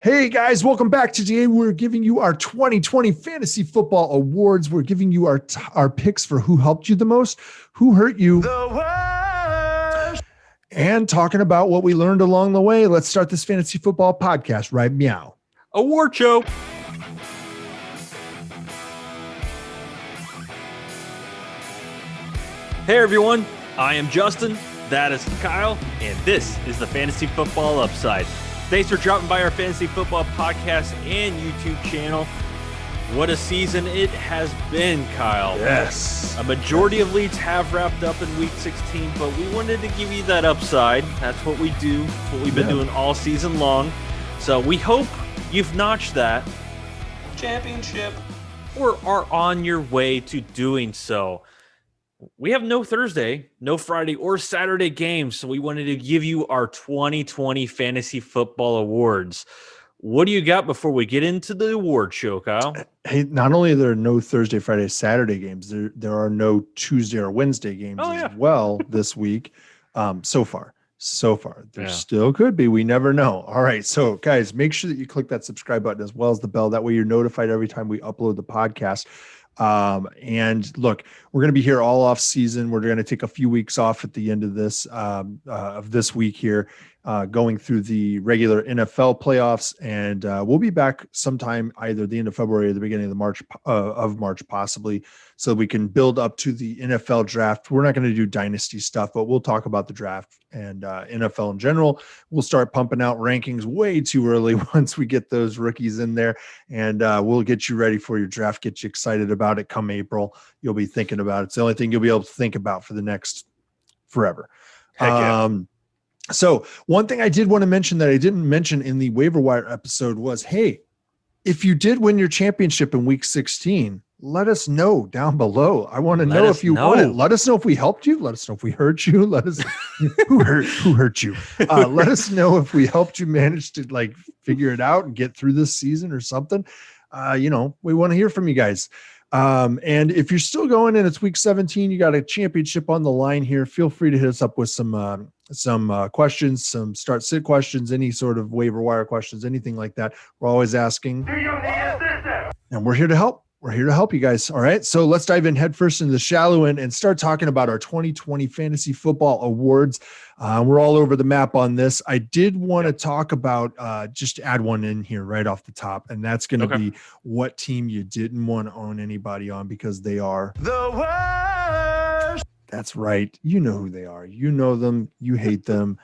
Hey guys, welcome back. Today we're giving you our 2020 Fantasy Football Awards. We're giving you our picks for who helped you the most, who hurt you, and talking about what we learned along the way. Let's start this fantasy football podcast, right? Meow. Award show. Hey everyone, I am Justin, that is Kyle, and this is the Fantasy Football Upside. Thanks for dropping by our Fantasy Football podcast and YouTube channel. What a season it has been, Kyle. Yes. A majority of leagues have wrapped up in Week 16, but we wanted to give you that upside. That's what we do. It's what we've been doing all season long. So we hope you've notched that championship or are on your way to doing so. We have no Thursday, no Friday or Saturday games, so we wanted to give you our 2020 Fantasy Football Awards. What do you got before we get into the award show, Kyle? Hey, not only are there no Thursday, Friday, Saturday games, there are no Tuesday or Wednesday games as well this week. So far. There still could be. We never know. All right. So, guys, make sure that you click that subscribe button as well as the bell. That way you're notified every time we upload the podcast. And look, we're going to be here all off season. We're going to take a few weeks off at the end of this week here, going through the regular NFL playoffs, and we'll be back sometime either the end of February or the beginning of March, possibly, so we can build up to the NFL draft. We're not going to do dynasty stuff, but we'll talk about the draft and NFL in general. We'll start pumping out rankings way too early once we get those rookies in there, and we'll get you ready for your draft, get you excited about it come April. You'll be thinking about it. It's the only thing you'll be able to think about for the next forever. Heck yeah. So one thing I did want to mention that I didn't mention in the waiver wire episode was, hey, if you did win your championship in week 16, let us know down below. I want to know if you won it. Let us know if we helped you. Let us know if we hurt you. Let us who hurt you. Let us know if we helped you manage to figure it out and get through this season or something. We want to hear from you guys. And if you're still going and it's week 17, you got a championship on the line here, feel free to hit us up with some questions, some start sit questions, any sort of waiver wire questions, anything like that. We're always asking. Do you need assistance? And we're here to help. We're here to help you guys. All right. So let's dive in headfirst into the shallow end and start talking about our 2020 Fantasy Football Awards. We're all over the map on this. I did want to talk about just to add one in here right off the top, and that's going to be what team you didn't want to own anybody on because they are the worst. That's right. You know who they are. You know them. You hate them,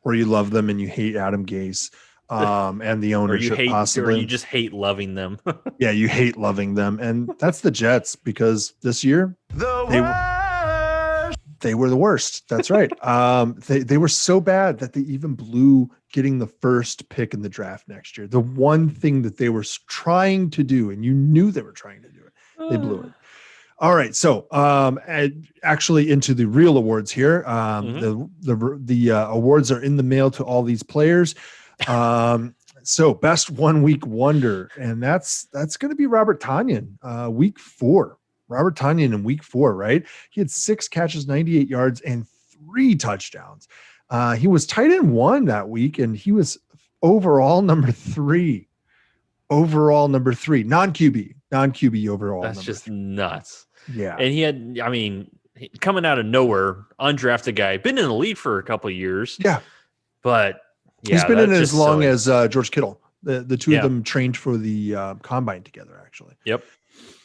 or you love them and you hate Adam Gase. And the ownership, possibly. Or you just hate loving them. Yeah, you hate loving them. And that's the Jets, because this year they were the worst. That's right. They were so bad that they even blew getting the first pick in the draft next year. The one thing that they were trying to do, and you knew they were trying to do it, they blew it. All right, so actually into the real awards here. The awards are in the mail to all these players. So best 1 week wonder, and that's going to be Robert Tonyan, week 4. Robert Tonyan in week 4, right? He had 6 catches, 98 yards, and 3 touchdowns. He was tight end 1 that week, and he was overall number 3. Non-QB overall. That's just nuts. Yeah. And he had, coming out of nowhere, undrafted guy, been in the league for a couple of years. Yeah. But he's been in it as long as George Kittle. The two of them trained for the combine together, actually. Yep.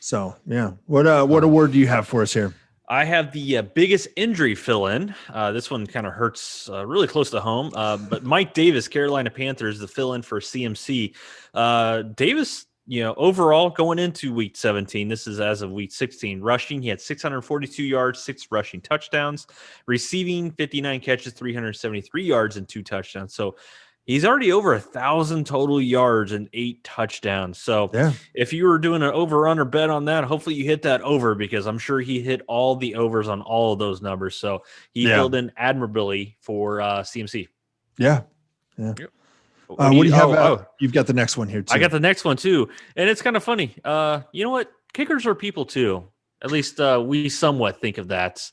So, yeah. What award do you have for us here? I have the biggest injury fill-in. This one kind of hurts really close to home. But Mike Davis, Carolina Panthers, the fill-in for CMC. Davis, overall going into week 17, this is as of week 16, rushing, he had 642 yards, 6 rushing touchdowns, receiving 59 catches, 373 yards, and 2 touchdowns. So he's already over 1,000 total yards and 8 touchdowns. So if you were doing an over-under bet on that, hopefully you hit that over, because I'm sure he hit all the overs on all of those numbers. So he filled in admirably for CMC. Yeah. Yep. What do you have? You've got the next one here too. I got the next one too, and it's kind of funny. You know what? Kickers are people too. At least we somewhat think of that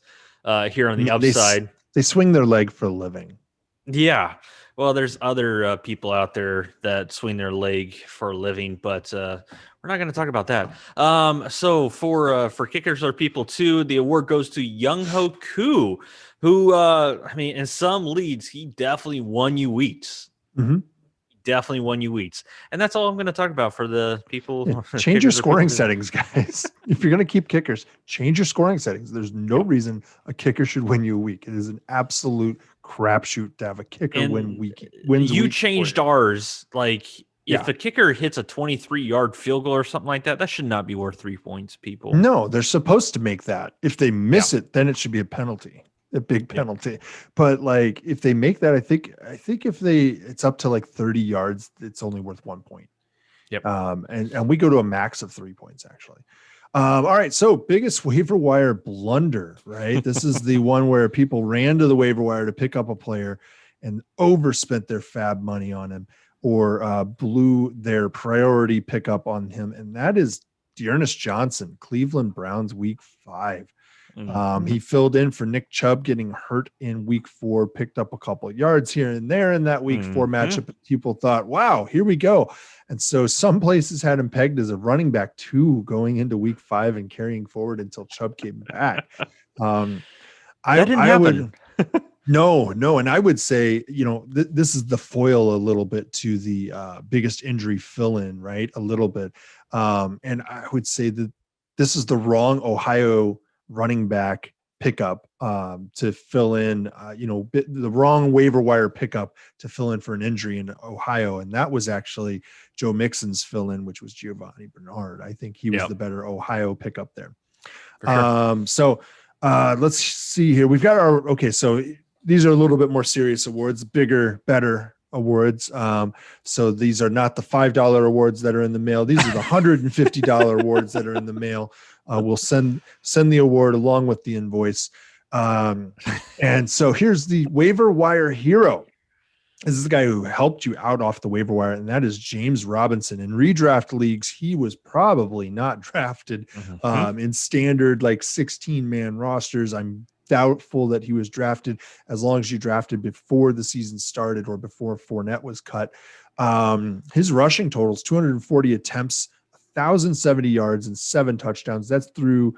here on the upside. They swing their leg for a living. Yeah, Well, there's other people out there that swing their leg for a living, but we're not going to talk about that. So for kickers or people too, the award goes to Young Ho Koo, who I mean, in some leads, he definitely won you weeks. Mm-hmm. Definitely won you weeks, and that's all I'm going to talk about for the people. Yeah, change your kickers or people scoring who- settings, guys. If you're going to keep kickers, change your scoring settings. There's no reason a kicker should win you a week. It is an absolute crapshoot to have a kicker And wins a you week changed for you. ours. Like if Yeah. a kicker hits a 23-yard field goal or something like that, that should not be worth 3 points, people. No, they're supposed to make that. If they miss it, then it should be a penalty, a big penalty. But like if they make that, I think if it's up to like 30 yards, it's only worth 1 point. Yep. And we go to a max of 3 points actually. All right. So biggest waiver wire blunder, right? This is the one where people ran to the waiver wire to pick up a player and overspent their fab money on him or blew their priority pickup on him. And that is Dearness Johnson, Cleveland Browns, week 5. He filled in for Nick Chubb getting hurt in week 4, picked up a couple of yards here and there in that week 4 matchup. People thought, wow, here we go. And so some places had him pegged as a running back 2 going into week 5 and carrying forward until Chubb came back. That didn't happen. No. And I would say, this is the foil a little bit to the biggest injury fill-in, right? A little bit. And I would say that this is the wrong Ohio running back pickup to fill in, the wrong waiver wire pickup to fill in for an injury in Ohio. And that was actually Joe Mixon's fill in, which was Giovanni Bernard. I think he was the better Ohio pickup there. For sure. Let's see here. We've got so these are a little bit more serious awards, bigger, better awards. So these are not the $5 awards that are in the mail. These are the $150 awards that are in the mail. We'll send the award along with the invoice. And so here's the waiver wire hero. This is the guy who helped you out off the waiver wire, and that is James Robinson. In redraft leagues, he was probably not drafted in standard like 16-man rosters. I'm doubtful that he was drafted as long as you drafted before the season started or before Fournette was cut. His rushing totals, 240 attempts, 1,070 yards and 7 touchdowns. That's through,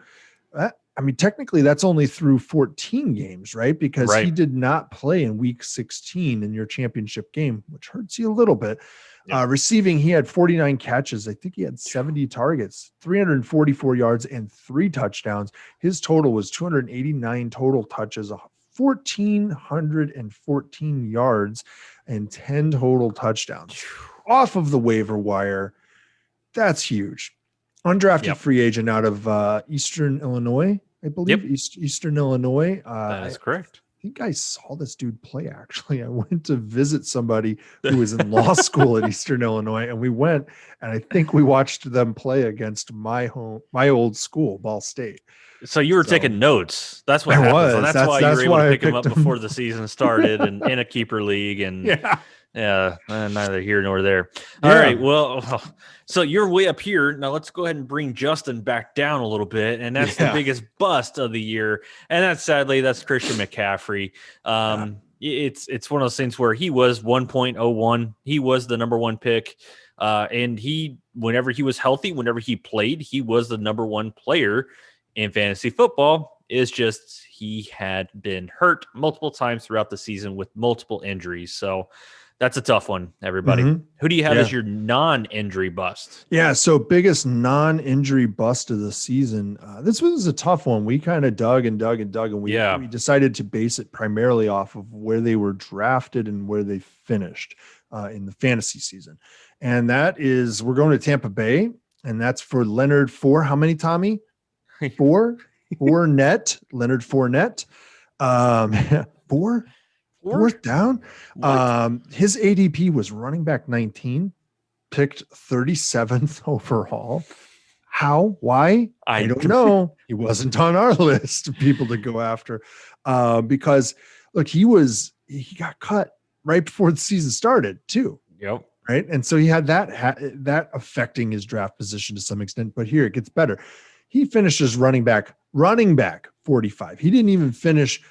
technically that's only through 14 games, right? Because he did not play in week 16 in your championship game, which hurts you a little bit. Receiving, he had 49 catches. I think he had 70 targets, 344 yards and 3 touchdowns. His total was 289 total touches, 1,414 yards and 10 total touchdowns off of the waiver wire. That's huge. Undrafted free agent out of Eastern Illinois, I believe. Eastern Illinois. That is correct. I think I saw this dude play, actually. I went to visit somebody who was in law school at Eastern Illinois, and we went, and I think we watched them play against my old school, Ball State. So you were taking notes. That's what happened. So that's why you were able to pick him up before the season started and in a keeper league. And neither here nor there. All right. Well, so you're way up here. Now let's go ahead and bring Justin back down a little bit. And that's the biggest bust of the year. And that's Christian McCaffrey. It's one of those things where he was 1.01. He was the number 1 pick. And whenever he was healthy, whenever he played, he was the number 1 player in fantasy football. Is just he had been hurt multiple times throughout the season with multiple injuries. So that's a tough one, everybody. Who do you have as your non-injury bust? Yeah, so biggest non-injury bust of the season. This was a tough one. We kind of dug, and we decided to base it primarily off of where they were drafted and where they finished in the fantasy season. And that is, we're going to Tampa Bay, and that's for Leonard Fournette. How many, Tommy? 4? Fournette. Leonard Fournette. 4? Fourth down. His ADP was running back 19, picked 37th overall. How? Why? I don't know. He wasn't on our list of people to go after because look, he got cut right before the season started too. Yep. Right. And so he had that affecting his draft position to some extent, but here it gets better. He finished as running back 45. He didn't even finish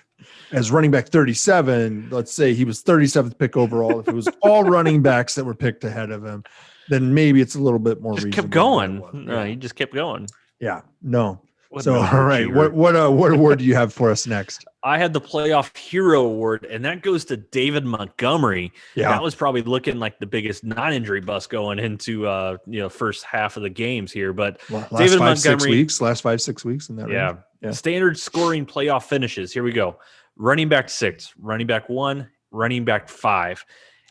as running back 37, let's say he was 37th pick overall. If it was all running backs that were picked ahead of him, then maybe it's a little bit more Just reasonable. kept going. Yeah. No, he just kept going. Yeah. No. What So, an all right. overachiever. What award do you have for us next? I had the playoff hero award, and that goes to David Montgomery. Yeah. That was probably looking like the biggest non-injury bust going into first half of the games here. But Last David 5-6 weeks in that range. Yeah. Standard scoring playoff finishes. Here we go. Running back 6, running back 1, running back 5.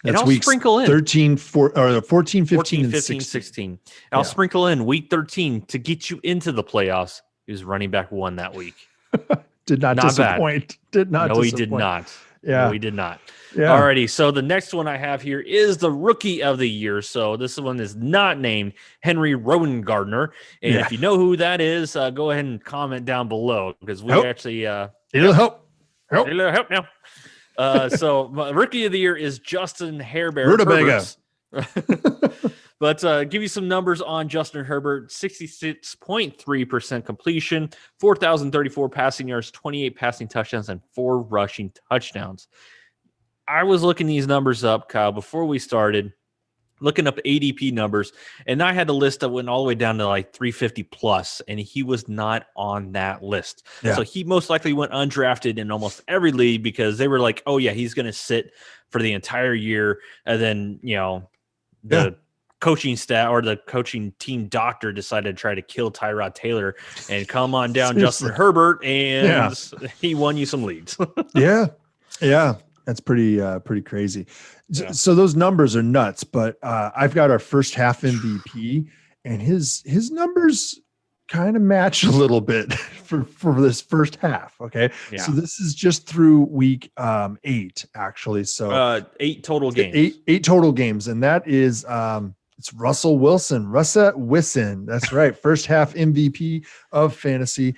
That's and I'll weeks sprinkle in 14, 14, 15, 14, and 15, 16. 16. I'll sprinkle in week 13 to get you into the playoffs. He was running back 1 that week. Did not disappoint. Bad. Did not No, disappoint. he did not. Yeah. No, he did not. Yeah. Alrighty. So the next one I have here is the rookie of the year. So this one is not named Henry Rowan-Gardner. And if you know who that is, go ahead and comment down below because we actually it'll help. It'll help now. So my rookie of the year is Justin Herbert. Rutabaga. But give you some numbers on Justin Herbert: 66.3% completion, 4,034 passing yards, 28 passing touchdowns, and 4 rushing touchdowns. I was looking these numbers up, Kyle, before we started, looking up ADP numbers, and I had a list that went all the way down to like 350 plus, and he was not on that list. Yeah. So he most likely went undrafted in almost every league because they were like, oh yeah, he's going to sit for the entire year. And then, the coaching staff or the coaching team doctor decided to try to kill Tyrod Taylor and come on down Justin Herbert, and he won you some leads. Yeah. That's pretty crazy. Yeah. So those numbers are nuts, but I've got our first half MVP, and his numbers kind of match a little bit for this first half. Okay. Yeah. So this is just through week 8, actually. So 8 total games. Eight total games. And that is it's Russell Wilson. That's right. First half MVP of fantasy.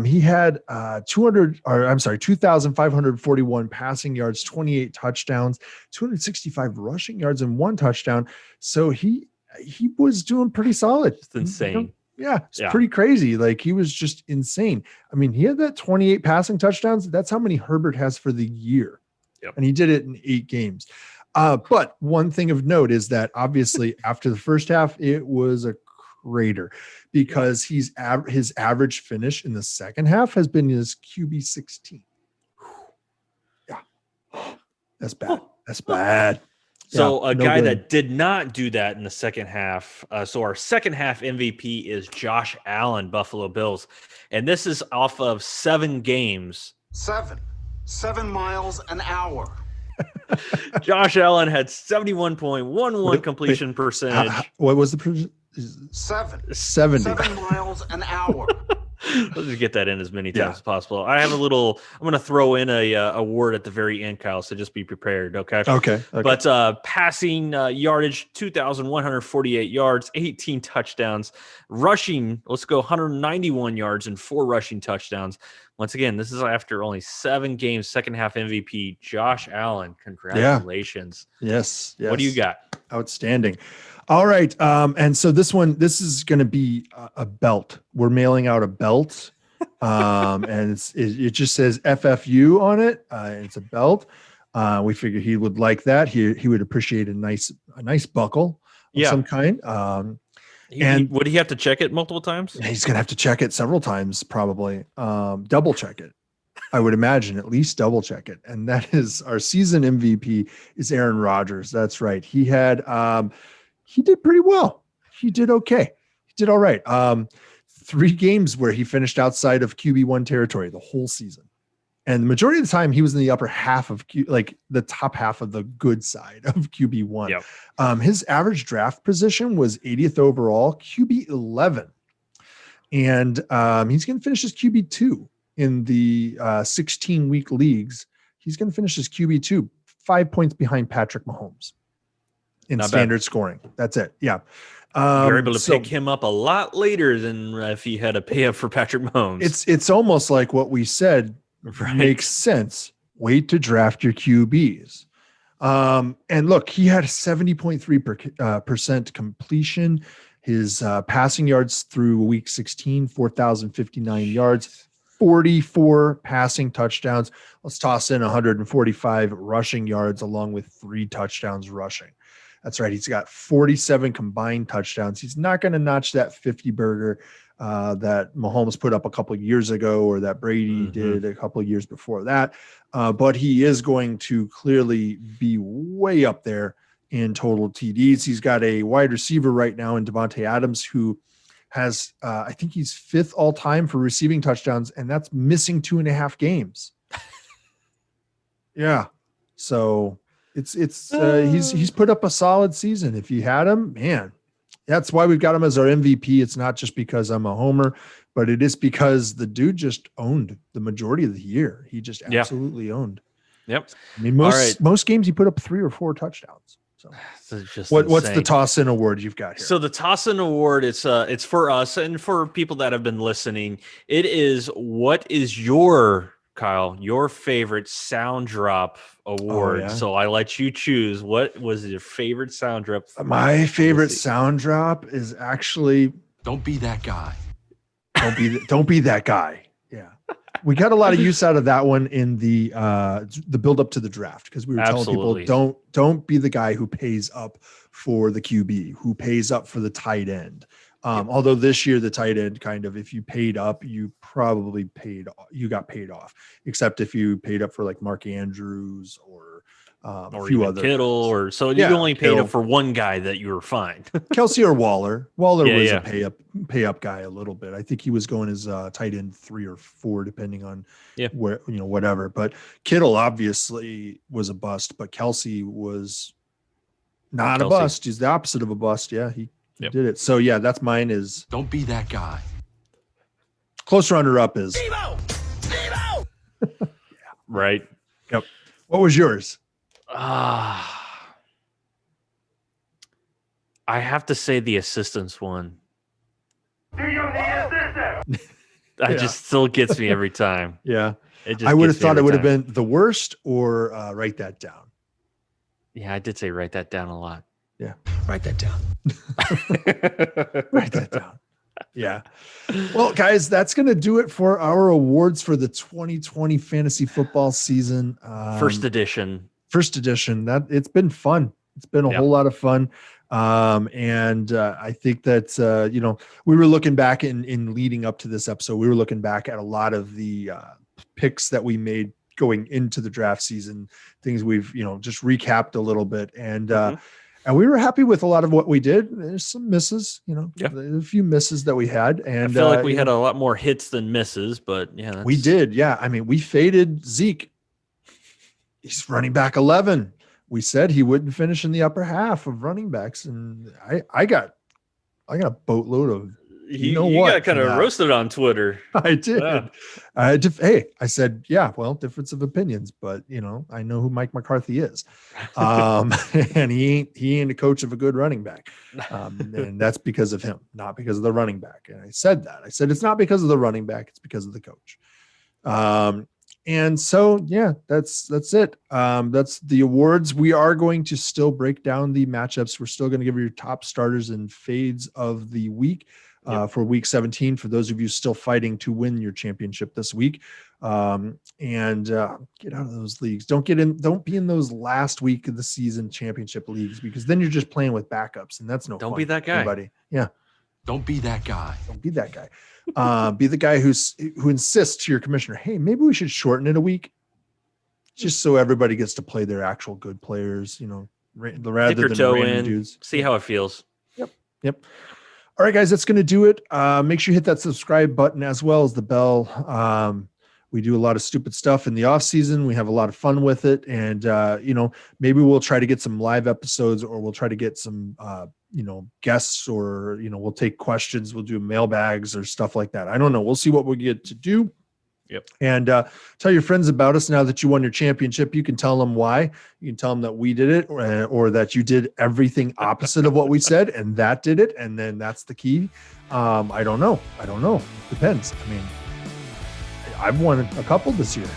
He had 2,541 passing yards, 28 touchdowns, 265 rushing yards, and 1 touchdown. So he was doing pretty solid. It's insane. It's pretty crazy. Like, he was just insane. I mean, he had that 28 passing touchdowns. That's how many Herbert has for the year. Yep. And he did it in 8 games. But one thing of note is that obviously after the first half, it was a crater because his average finish in the second half has been his QB 16. Yeah. That's bad. That's bad. So a guy that did not do that in the second half. So our second half MVP is Josh Allen, Buffalo Bills. And this is off of 7 games. 7 miles an hour. Josh Allen had 71.11 completion percentage. What was the percentage? 70 miles an hour. Let's just get that in as many times as possible. I have I'm going to throw in a word at the very end, Kyle, so just be prepared, okay? Okay. But passing yardage, 2,148 yards, 18 touchdowns. Rushing, let's go 191 yards and 4 rushing touchdowns. Once again, this is after only 7 games, second half MVP, Josh Allen. Congratulations. Yeah. Yes. What do you got? Outstanding. All right. And so this is going to be a belt. We're mailing out a belt. And it just says FFU on it. It's a belt. We figured he would like that. He would appreciate a nice buckle of some kind. And would he have to check it multiple times? He's going to have to check it several times, probably. Double check it. I would imagine at least double check it. And that is our season MVP is Aaron Rodgers. That's right. He did pretty well. He did okay. He did all right. 3 games where he finished outside of QB1 territory the whole season. And the majority of the time he was in the upper half of the top half of the good side of QB1. Yep. His average draft position was 80th overall, QB 11. And he's going to finish his QB2 in the 16-week leagues. He's going to finish his QB2 5 points behind Patrick Mahomes in Not standard bad. scoring. That's it. Yeah. You're able to pick him up a lot later than if he had to pay up for Patrick Mahomes. It's almost like what we said makes sense. Wait to draft your QBs. And look, he had 70.3% completion. His passing yards through week 16, 4,059 yards. 44 passing touchdowns. Let's toss in 145 rushing yards along with 3 touchdowns rushing. That's right. He's got 47 combined touchdowns. He's not going to notch that 50 burger that Mahomes put up a couple of years ago, or that Brady did a couple of years before that. But he is going to clearly be way up there in total TDs. He's got a wide receiver right now in Devontae Adams, who has, I think he's 5th all time for receiving touchdowns, and that's missing 2.5 games. Yeah. So he's put up a solid season. If you had him, man, that's why we've got him as our MVP. It's not just because I'm a homer, but it is because the dude just owned the majority of the year. He just absolutely owned. Yep. I mean, most games he put up 3 or 4 touchdowns. So just what's the toss-in award you've got here? So the toss-in award, it's for us and for people that have been listening. It is, what is your, Kyle, your favorite sound drop award? Oh, yeah. So I let you choose. What was your favorite sound drop? My favorite sound drop is actually Don't be that guy. Don't be that guy. Yeah. We got a lot of use out of that one in the build up to the draft, because we were telling people don't be the guy who pays up for the QB, who pays up for the tight end. Although this year the tight end, kind of, if you paid up, you probably got paid off, except if you paid up for like Mark Andrews or a few other Kittle guys. or so. You only paid up for one guy that you were fine. Kelsey or Waller. Waller was a pay up guy a little bit. I think he was going as tight end 3 or 4, depending on where, whatever. But Kittle obviously was a bust, but Kelsey was not a bust. He's the opposite of a bust. Yeah, he did it. So yeah, that's mine. Is Don't be that guy. Close runner up is Devo! Right. Yep. What was yours? I have to say the assistance one. Do you need assistance? That just still gets me every time. Yeah. I would have thought it would have been the worst, or write that down. Yeah, I did say write that down a lot. Yeah. Write that down. Write that down. Yeah. Well, guys, that's going to do it for our awards for the 2020 fantasy football season. First edition. That it's been fun. It's been a whole lot of fun. And I think that, we were looking back in leading up to this episode, we were looking back at a lot of the picks that we made going into the draft season, things we've, just recapped a little bit. And we were happy with a lot of what we did. There's some misses, a few misses that we had. And I feel like we had a lot more hits than misses, but we did. Yeah. I mean, we faded Zeke. He's running back 11. We said he wouldn't finish in the upper half of running backs. And I got a boatload of, you got kind of roasted on Twitter. I did. Yeah. I said, difference of opinions, but I know who Mike McCarthy is. And he ain't a coach of a good running back. And that's because of him, not because of the running back. And I said that. I said, it's not because of the running back, it's because of the coach. And so, that's it. That's the awards. We are going to still break down the matchups. We're still going to give you your top starters and fades of the week. For week 17, for those of you still fighting to win your championship this week. And get out of those leagues. Don't be in those last week of the season championship leagues, because then you're just playing with backups, and that's no fun. Don't be that guy. Everybody. Yeah. Don't be that guy. Don't be that guy. Be the guy who insists to your commissioner, hey, maybe we should shorten it a week, just so everybody gets to play their actual good players, rather than random dudes. See how it feels. Yep. All right, guys, that's going to do it. Make sure you hit that subscribe button as well as the bell. We do a lot of stupid stuff in the off season. We have a lot of fun with it. And, maybe we'll try to get some live episodes, or we'll try to get some, guests, or, we'll take questions. We'll do mailbags or stuff like that. I don't know. We'll see what we get to do. Yep. And tell your friends about us. Now that you won your championship, you can tell them why. You can tell them that we did it, or that you did everything opposite of what we said, and that did it. And then that's the key. I don't know. Depends. I mean, I've won a couple this year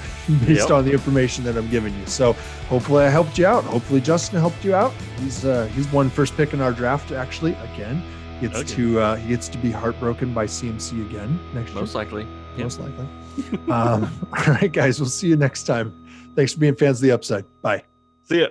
based on the information that I'm giving you. So hopefully I helped you out. Hopefully Justin helped you out. He's won first pick in our draft, actually, again. He gets to be heartbroken by CMC again next year. Most likely. Most likely. All right, guys, we'll see you next time. Thanks for being fans of the Upside. Bye. See ya.